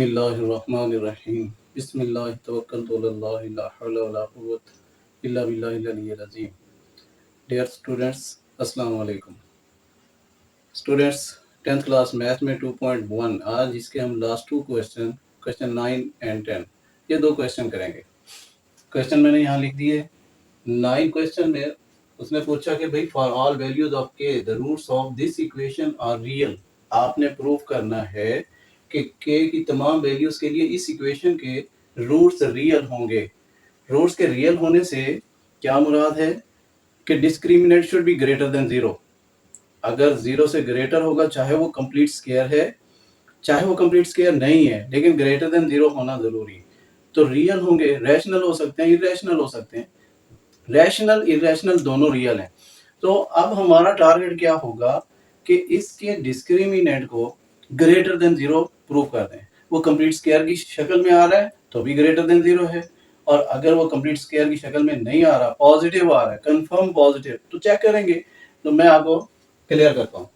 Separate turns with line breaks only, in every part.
बिस्मिल्लाहिर्रहमानिर्रहीम बिस्मिल्लाहि तवक्कलतु अलाल्लाहि ला हौला वला कुव्वता इल्ला बिल्लाहिल अलिय्यिल अज़ीम। डियर स्टूडेंट्स, अस्सलाम वालेकुम। स्टूडेंट्स, 10th क्लास मैथ में 2.1 आज इसके हम लास्ट टू क्वेश्चन 9 एंड 10 ये दो क्वेश्चन करेंगे। क्वेश्चन मैंने यहाँ लिख दिए। 9 क्वेश्चन में उसने पूछा कि भाई for all values of k the roots of this equation are real. आपने प्रूव करना है कि के की तमाम वैल्यूज के लिए इस इक्वेशन के रूट्स रियल होंगे। रूट्स के रियल होने से क्या मुराद है कि discriminant should be greater than zero. अगर जीरो से ग्रेटर होगा, चाहे वो कंप्लीट स्क्वायर है चाहे वो कंप्लीट स्क्वायर नहीं है, लेकिन ग्रेटर देन जीरो होना जरूरी। तो रियल होंगे, रैशनल हो सकते हैं, इरेशनल हो सकते हैं। रैशनल इरेशनल दोनों रियल हैं। तो अब हमारा टारगेट क्या होगा कि इसके डिस्क्रिमिनेंट को ग्रेटर देन जीरो प्रूव कर दें। वो कंप्लीट स्क्वायर की शक्ल में आ रहा है तो भी ग्रेटर देन जीरो है, और अगर वो कंप्लीट स्क्वायर की शक्ल में नहीं आ रहा, पॉजिटिव आ रहा है, कंफर्म पॉजिटिव, तो चेक करेंगे। तो मैं आपको क्लियर करता हूँ।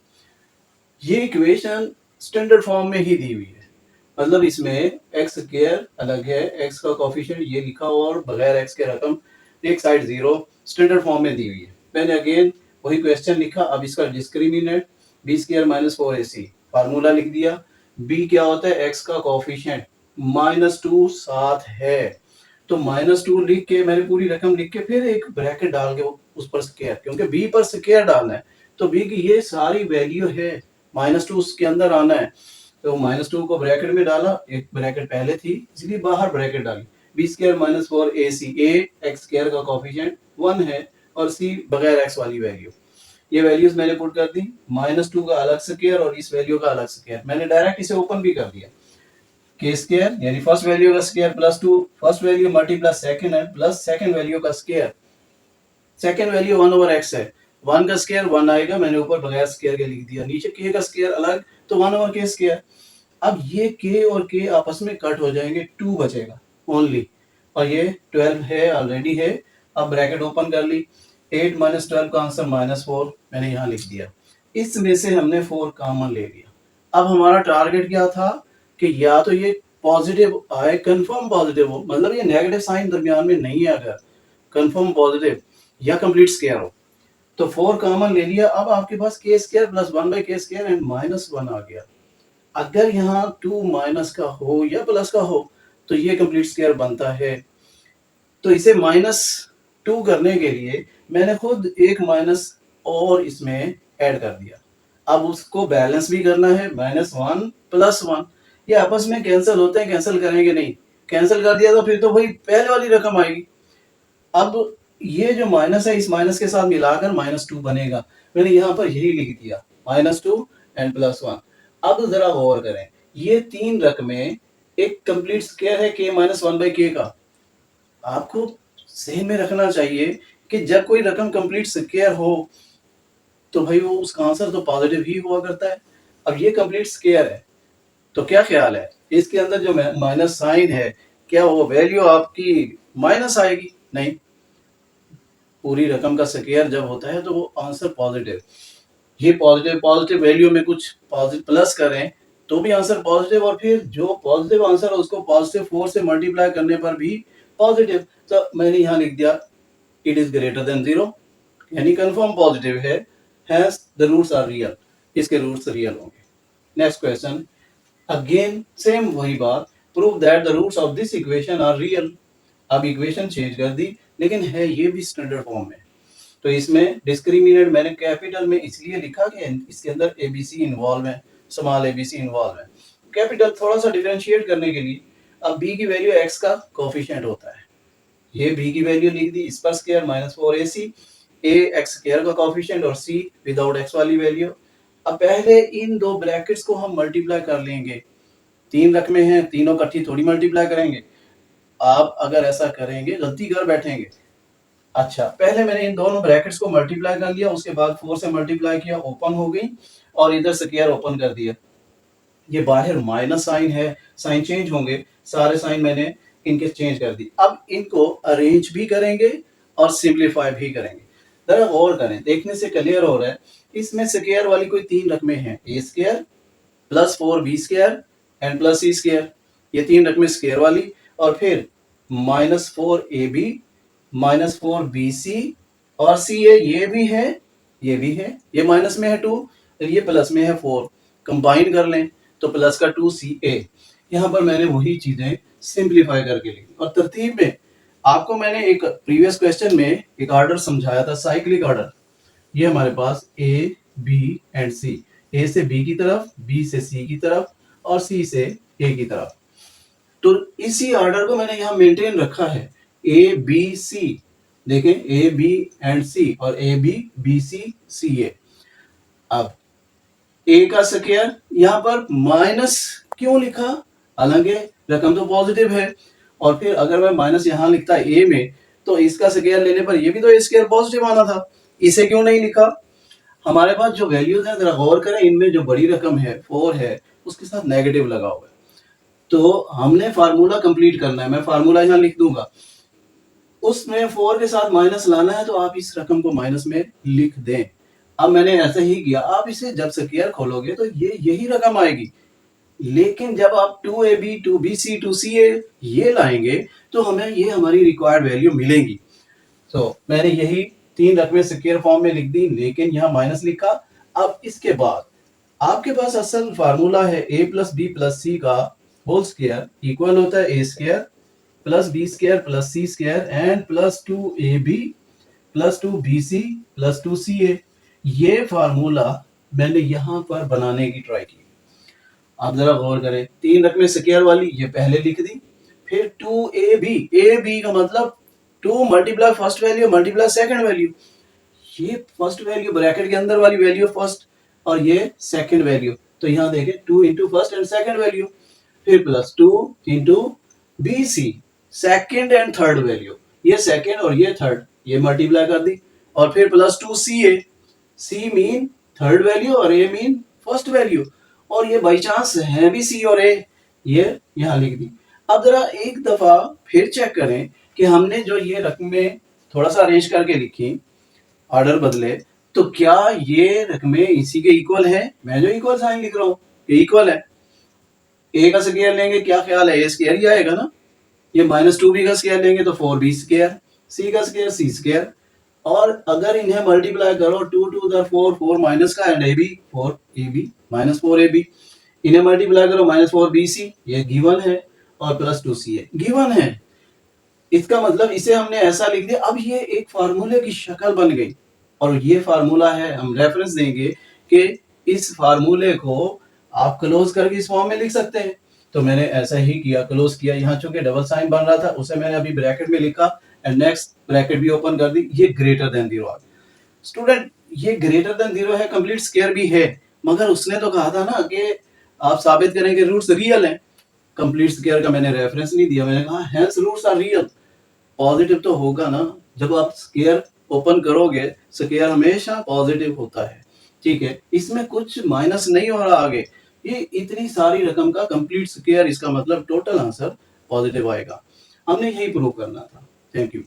ये इक्वेशन स्टैंडर्ड फॉर्म में ही दी हुई है, मतलब इसमें एक्स स्क्वायर अलग है, एक्स का कोफिशिएंट ये लिखा हुआ और बगैर एक्स के रकम, एक साइड जीरो, स्टैंडर्ड फॉर्म में दी हुई है। मैंने अगेन वही क्वेश्चन लिखा। अब इसका discriminant b square minus 4ac, formula लिख दिया। बी क्या होता है, एक्स का कोफिशिएंट -2 साथ है, तो -2 लिख के मैंने पूरी रकम लिख के फिर एक ब्रैकेट डाल के उस पर स्क्वायर, क्योंकि बी पर स्क्वायर डालना है। तो बी की ये सारी वैल्यू है, -2 उसके अंदर आना है, तो -2 को ब्रैकेट में डाला, एक ब्रैकेट पहले थी इसलिए बाहर ब्रैकेट डाली। बी स्क्वायर माइनस 4ac, ए एक्स स्क्वायर का कोफिशिएंट 1 है और सी बगैर एक्स वाली वैल्यू। ये वैल्यूज मैंने पुट कर दी, -2 का अलग स्क्वायर और इस वैल्यू का अलग स्क्वायर। मैंने डायरेक्ट इसे ओपन भी कर दिया। के स्क्वायर यानी फर्स्ट वैल्यू का square plus 2, first value multiply second है प्लस सेकंड वैल्यू का स्क्वायर। सेकंड वैल्यू 1/x है, 1 का स्क्वायर 1 आएगा, मैंने ऊपर बगैर स्क्वायर के लिख दिया। नीचे k का स्क्वायर अलग, तो 1/k स्क्वायर। अब ये k और k आपस में कट हो जाएंगे, 2 बचेगा ओनली, और ये 12 है ऑलरेडी है। अब ब्रैकेट ओपन कर ली, 8 - 12 का आंसर -4 मैंने यहाँ लिख दिया। इसमें से हमने 4 कॉमन ले लिया। अब हमारा टारगेट क्या था कि या तो ये पॉजिटिव आए, कंफर्म पॉजिटिव हो, मतलब ये नेगेटिव साइन दरमियान में नहीं है, अगर कंफर्म पॉजिटिव या कंप्लीट स्क्वायर हो। तो 4 कॉमन ले लिया। अब आपके पास k square plus 1/k square and -1 आ गया। अगर यहाँ 2 माइनस का हो या प्लस का हो तो ये कंप्लीट स्क्वायर बनता है। तो इसे -2 करने के लिए मैंने खुद एक माइनस और इसमें ऐड कर दिया। अब उसको बैलेंस भी करना है, -1 + 1, ये आपस में कैंसिल होते हैं, कैंसिल करेंगे नहीं। कैंसिल कर दिया तो फिर तो वही पहले वाली रकम आएगी। अब ये जो माइनस है, इस माइनस के साथ मिलाकर -2 बनेगा। मैंने यहाँ पर यही लिख दिया, -2 एंड +1। अब जरा गौर करें, ये तीन रकमें, एक कंप्लीट स्क्वायर है k - 1/k का। आपको ज़हन में रखना चाहिए कि जब कोई रकम कंप्लीट स्क्वायर हो तो भाई वो उसका आंसर तो पॉजिटिव ही हुआ करता है। अब ये कंप्लीट स्क्वायर है, तो क्या ख्याल है, इसके अंदर जो माइनस साइन है, क्या वो वैल्यू आपकी माइनस आएगी? नहीं, पूरी रकम का स्क्वायर जब होता है तो वो आंसर पॉजिटिव। ये पॉजिटिव वैल्यू में कुछ पॉजिटिव प्लस करें तो भी आंसर पॉजिटिव, और फिर जो पॉजिटिव आंसर है उसको +4 से मल्टीप्लाई करने पर भी पॉजिटिव। तो मैंने यहाँ लिख दिया it is greater than zero, यानी कंफर्म पॉजिटिव है, hence the roots are real, इसके रूट्स रियल होंगे। नेक्स्ट क्वेश्चन, अगेन सेम वही बात, prove that the roots of this equation are real. अब इक्वेशन चेंज कर दी, लेकिन है ये भी स्टैंडर्ड फॉर्म में। तो इसमें डिस्क्रिमिनेंट मैंने कैपिटल में इसलिए लिखा कि इसके अंदर एबीसी इन्वॉल्व है, स्मॉल एबीसी इन्वॉल्व है। कैपिटल थोड़ा सा डिफरेंशिएट करने के लिए। अब बी की वैल्यू एक्स का कोफिशिएंट होता है, ये बी की वैल्यू लिख दी, इस पर स्क्वायर -4ac, ए एक्स स्क्वायर का कोफिशिएंट और सी विदाउट एक्स वाली वैल्यू। अब पहले इन दो ब्रैकेट्स को हम मल्टीप्लाई कर लेंगे। तीन रकमें हैं, तीनों इकट्ठी थोड़ी मल्टीप्लाई करेंगे। आप अगर ऐसा करेंगे गलती कर बैठेंगे। अच्छा, पहले मैंने इन दोनों ब्रैकेट्स को मल्टीप्लाई कर लिया, उसके बाद 4 से मल्टीप्लाई किया, ओपन हो गई, और इधर स्क्वायर ओपन कर दिया। ये बाहर माइनस साइन है, साइन चेंज होंगे, सारे साइन मैंने इनके चेंज कर दी। अब इनको अरेंज भी करेंगे और सिंप्लीफाई भी करेंगे। जरा गौर करें, देखने से क्लियर हो रहा है, इसमें स्क्वायर वाली कोई तीन रकमें हैं, A square +4b square and +c square. ये 3 रकमें स्क्वायर वाली, और फिर -4ab -4bc और ca ये भी है, ये भी है, ये माइनस में है 2 और ये प्लस में है 4, कंबाइन कर लें तो प्लस का 2ca। यहाँ पर मैंने वही चीजें सिंप्लीफाई करके लिखी और तरतीब में आपको मैंने एक प्रीवियस क्वेश्चन में एक ऑर्डर समझाया था, साइक्लिक ऑर्डर। ये हमारे पास A, B and C, A से B की तरफ, B से C की तरफ और C से A की तरफ। तो इसी ऑर्डर को मैंने यहाँ मेंटेन रखा है, A, B, C। देखें A, B एंड C और A, B, B, C, C, A। अब A का स्क्वायर यहाँ पर माइनस क्यों लिखा, हालांकि रकम तो पॉजिटिव है, और फिर अगर मैं माइनस यहाँ लिखता A में तो इसका स्क्वायर लेने पर ये भी तो A स्क्वायर पॉजिटिव आना था, इसे क्यों नहीं लिखा। हमारे पास जो वैल्यूज है जरा गौर करें, इनमें जो बड़ी रकम है 4 है उसके साथ नेगेटिव लगा हुआ है, तो हमने फार्मूला कंप्लीट करना है। मैं फार्मूला यहाँ लिख दूंगा, उसमें 4 के साथ माइनस लाना है तो आप इस रकम को माइनस में लिख दें। अब मैंने ऐसे ही किया, आप इसे जब स्क्वायर खोलोगे तो ये यही रकम आएगी, लेकिन जब आप 2ab 2bc 2ca ये लाएंगे तो हमें ये हमारी रिक्वायर्ड वैल्यू मिलेगी। तो मैंने यही 3 रकमें स्क्वायर फॉर्म में लिख दी, लेकिन यहाँ माइनस लिखा। अब इसके बाद आपके पास असल फार्मूला है a plus b plus c का होल स्क्वायर इक्वल होता है a square plus b square plus c square and plus 2ab plus 2bc plus 2ca। ये फार्मूला मैंने यहाँ पर बनाने की ट्राई की। आप जरा गौर करें, 3 रकमें स्क्वायर वाली ये पहले लिख दी, फिर 2ab का मतलब 2 multiply first value multiply second value, ये फर्स्ट वैल्यू ब्रैकेट के अंदर वाली वैल्यू फर्स्ट और ये सेकंड वैल्यू, तो यहाँ देखें 2 into first and second value, फिर plus 2 into bc second and third value, ये सेकंड और ये थर्ड, ये मल्टीप्लाई कर दी, और फिर plus 2ca, c mean third value और a मीन फर्स्ट वैल्यू, और ये बाई चांस है भी C और A, ये यहाँ लिख दी। अब जरा एक दफा फिर चेक करें कि हमने जो ये रकमें थोड़ा सा अरेंज करके लिखी, ऑर्डर बदले, तो क्या ये रकमें इसी के इक्वल है। मैं जो इक्वल साइन लिख रहा हूँ ये इक्वल है। A का स्क्वायर लेंगे, क्या ख्याल है, A स्क्वायर ही आएगा ना। ये -2b का स्क्वायर लेंगे तो 4b स्क्वायर, C का स्क्वायर C स्क्वायर, और अगर इन्हें मल्टीप्लाई करो 2 2 4 4 माइनस का एंड ab 4ab -4ab, इन्हें मल्टीप्लाई करो -4bc, ये गिवन है, और प्लस 2ca गिवन है। इसका मतलब इसे हमने ऐसा लिख दिया। अब ये एक फार्मूले की शक्ल बन गई, और ये फार्मूला है, हम रेफरेंस देंगे कि इस फार्मूले को आप क्लोज करके इस फॉर्म में लिख सकते हैं। तो मैंने ऐसा ही किया, क्लोज किया। यहाँ चूंकि डबल साइन बन रहा था उसे मैंने अभी ब्रैकेट में लिखा एंड नेक्स्ट ब्रैकेट भी ओपन कर दी, ये ग्रेटर देन 0 आ गया। स्टूडेंट ये ग्रेटर देन 0 है, कंप्लीट स्क्वायर भी है, मगर उसने तो कहा था ना कि आप साबित करें कि रूट्स रियल हैं। कंप्लीट स्क्वायर का मैंने रेफरेंस नहीं दिया, मैंने कहा hence roots are real. Positive तो होगा ना, जब आप स्क्वायर ओपन करोगे स्क्वायर हमेशा पॉजिटिव होता है, ठीक है, इसमें कुछ माइनस नहीं हो रहा आगे। ये इतनी सारी रकम का कंप्लीट स्क्वायर, इसका मतलब टोटल आंसर पॉजिटिव आएगा। हमने यही प्रूव करना था। Thank you.